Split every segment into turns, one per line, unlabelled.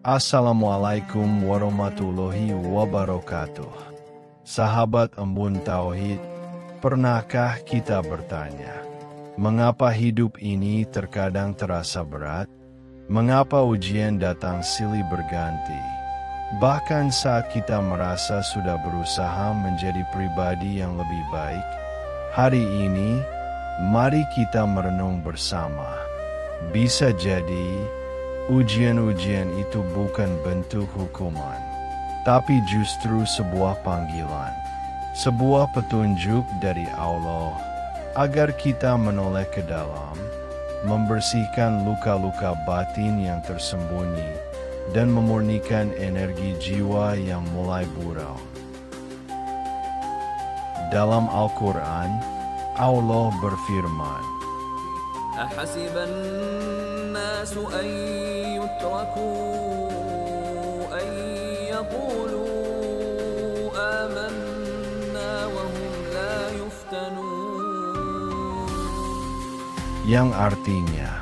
Assalamualaikum warahmatullahi wabarakatuh. Sahabat Embun Tauhid, pernahkah kita bertanya, mengapa hidup ini terkadang terasa berat? Mengapa ujian datang silih berganti? Bahkan saat kita merasa sudah berusaha menjadi pribadi yang lebih baik, hari ini, mari kita merenung bersama. Bisa jadi, ujian-ujian itu bukan bentuk hukuman, tapi justru sebuah panggilan, sebuah petunjuk dari Allah, agar kita menoleh ke dalam, membersihkan luka-luka batin yang tersembunyi, dan memurnikan energi jiwa yang mulai buram. Dalam Al-Quran, Allah berfirman,
أحسب الناس أن يتركوا أن يقولوا آمنا وهم لا يفتنون.
yang artinya,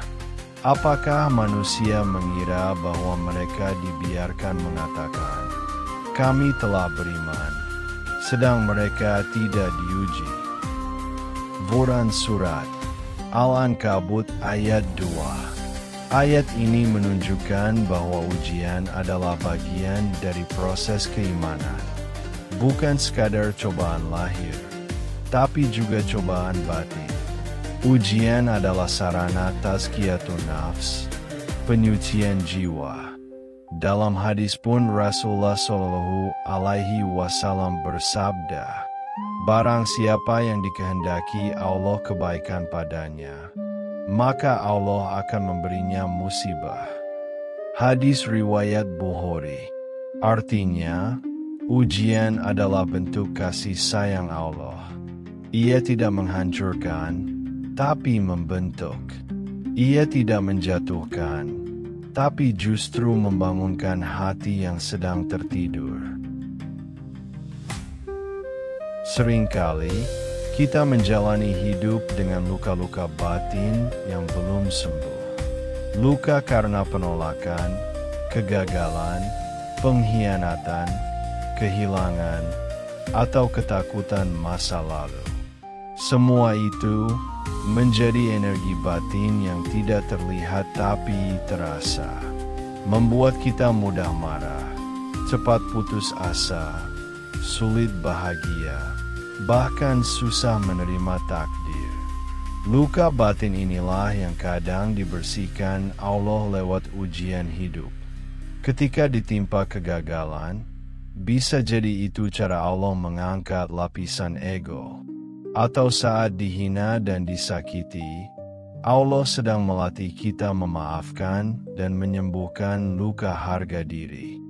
apakah manusia mengira bahwa mereka dibiarkan mengatakan, kami telah beriman, sedang mereka tidak diuji? Quran Surat Al-Ankabut ayat 2. Ayat ini menunjukkan bahwa ujian adalah bagian dari proses keimanan. Bukan sekadar cobaan lahir, tapi juga cobaan batin. Ujian adalah sarana tazkiyatun nafs, penyucian jiwa. Dalam hadis pun Rasulullah Shallallahu Alaihi Wasallam bersabda, barang siapa yang dikehendaki Allah kebaikan padanya, maka Allah akan memberinya musibah. Hadis riwayat Bukhari. Artinya, ujian adalah bentuk kasih sayang Allah. Ia tidak menghancurkan, tapi membentuk. Ia tidak menjatuhkan, tapi justru membangunkan hati yang sedang tertidur. Seringkali, kita menjalani hidup dengan luka-luka batin yang belum sembuh. Luka karena penolakan, kegagalan, pengkhianatan, kehilangan, atau ketakutan masa lalu. Semua itu menjadi energi batin yang tidak terlihat tapi terasa. Membuat kita mudah marah, cepat putus asa, sulit bahagia, bahkan susah menerima takdir. Luka batin inilah yang kadang dibersihkan Allah lewat ujian hidup. Ketika ditimpa kegagalan, bisa jadi itu cara Allah mengangkat lapisan ego. Atau saat dihina dan disakiti, Allah sedang melatih kita memaafkan dan menyembuhkan luka harga diri.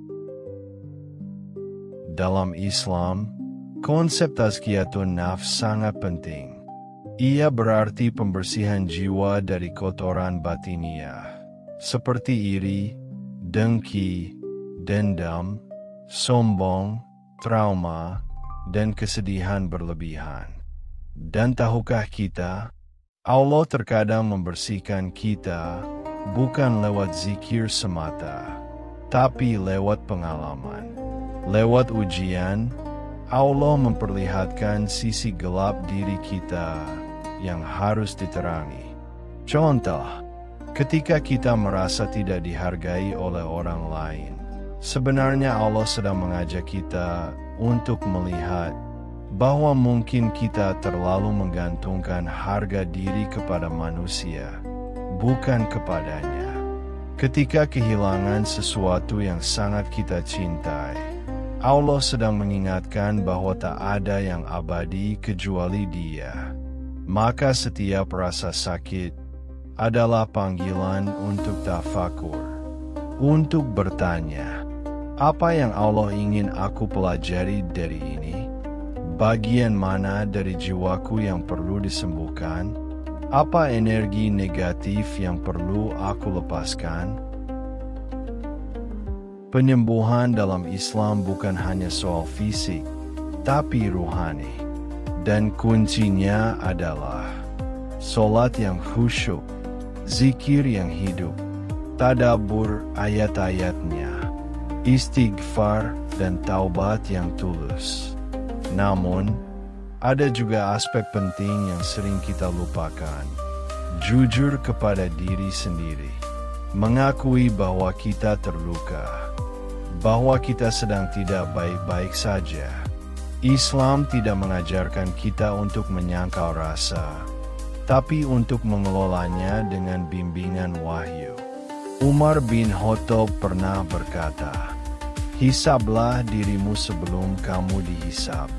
Dalam Islam, konsep tazkiyatun nafs sangat penting. Ia berarti pembersihan jiwa dari kotoran batiniah, seperti iri, dengki, dendam, sombong, trauma, dan kesedihan berlebihan. Dan tahukah kita, Allah terkadang membersihkan kita bukan lewat zikir semata, tapi lewat pengalaman. Lewat ujian, Allah memperlihatkan sisi gelap diri kita yang harus diterangi. Contoh, ketika kita merasa tidak dihargai oleh orang lain, sebenarnya Allah sedang mengajak kita untuk melihat bahwa mungkin kita terlalu menggantungkan harga diri kepada manusia, bukan kepadanya. Ketika kehilangan sesuatu yang sangat kita cintai, Allah sedang mengingatkan bahwa tak ada yang abadi kecuali Dia. Maka setiap rasa sakit adalah panggilan untuk tafakur, untuk bertanya, apa yang Allah ingin aku pelajari dari ini? Bagian mana dari jiwaku yang perlu disembuhkan? Apa energi negatif yang perlu aku lepaskan? Penyembuhan dalam Islam bukan hanya soal fisik, tapi rohani. Dan kuncinya adalah solat yang khusyuk, zikir yang hidup, tadabbur ayat-ayatnya, istighfar, dan taubat yang tulus. Namun, ada juga aspek penting yang sering kita lupakan. Jujur kepada diri sendiri. Mengakui bahwa kita terluka. Bahwa kita sedang tidak baik-baik saja. Islam tidak mengajarkan kita untuk menyangkal rasa, tapi untuk mengelolanya dengan bimbingan wahyu. Umar bin Khattab pernah berkata, "Hisablah dirimu sebelum kamu dihisab."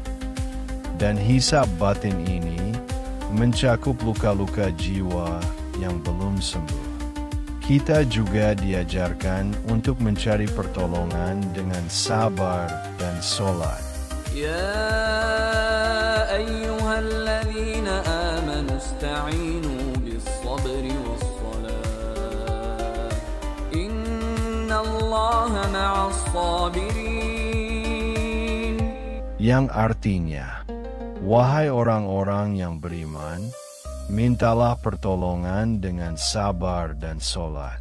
Dan hisab batin ini mencakup luka-luka jiwa yang belum sembuh. Kita juga diajarkan untuk mencari pertolongan dengan sabar dan sholat.
يا أيها الذين آمنوا استعينوا بالصبر والصلاة إن الله مع الصابرين.
Yang artinya, wahai orang-orang yang beriman, mintalah pertolongan dengan sabar dan sholat.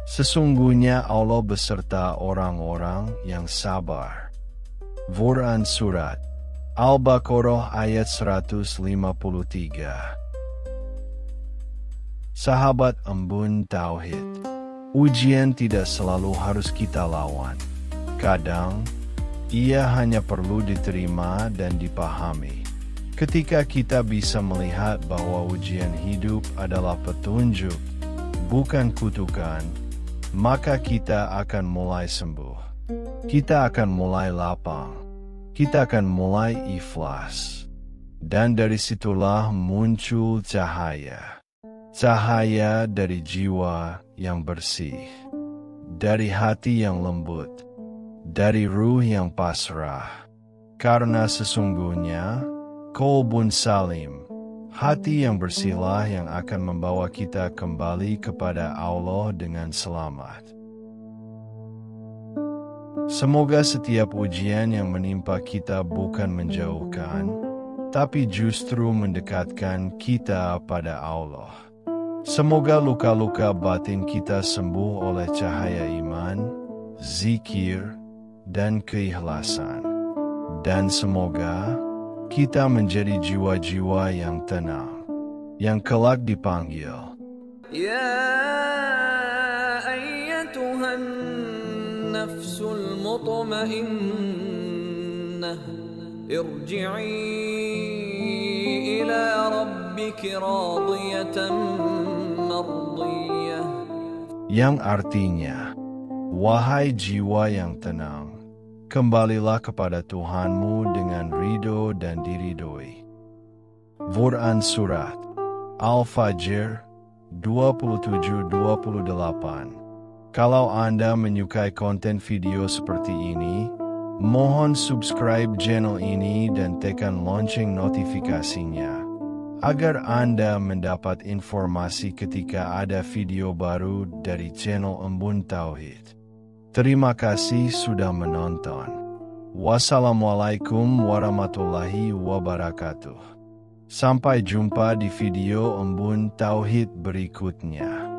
Sesungguhnya Allah beserta orang-orang yang sabar. Quran Surat Al-Baqarah ayat 153. Sahabat embun tauhid, ujian tidak selalu harus kita lawan. Kadang, ia hanya perlu diterima dan dipahami. Ketika kita bisa melihat bahwa ujian hidup adalah petunjuk, bukan kutukan, maka kita akan mulai sembuh. Kita akan mulai lapang. Kita akan mulai ikhlas. Dan dari situlah muncul cahaya. Cahaya dari jiwa yang bersih. Dari hati yang lembut. Dari ruh yang pasrah. Karena sesungguhnya, Qalbun Salim, hati yang bersihlah yang akan membawa kita kembali kepada Allah dengan selamat. Semoga setiap ujian yang menimpa kita bukan menjauhkan, tapi justru mendekatkan kita pada Allah. Semoga luka-luka batin kita sembuh oleh cahaya iman, zikir, dan keikhlasan. Dan semoga kita menjadi jiwa-jiwa yang tenang, yang kelak dipanggil.
يا أيتها النفس المطمئنة ارجعي إلى ربك راضية مرضية.
Yang artinya, wahai jiwa yang tenang, kembalilah kepada Tuhanmu dengan ridho dan diridhoi. Quran Surat Al-Fajr 27-28. Kalau Anda menyukai konten video seperti ini, mohon subscribe channel ini dan tekan lonceng notifikasinya, agar Anda mendapat informasi ketika ada video baru dari channel Embun Tauhid. Terima kasih sudah menonton. Wassalamualaikum warahmatullahi wabarakatuh. Sampai jumpa di video Embun Tauhid berikutnya.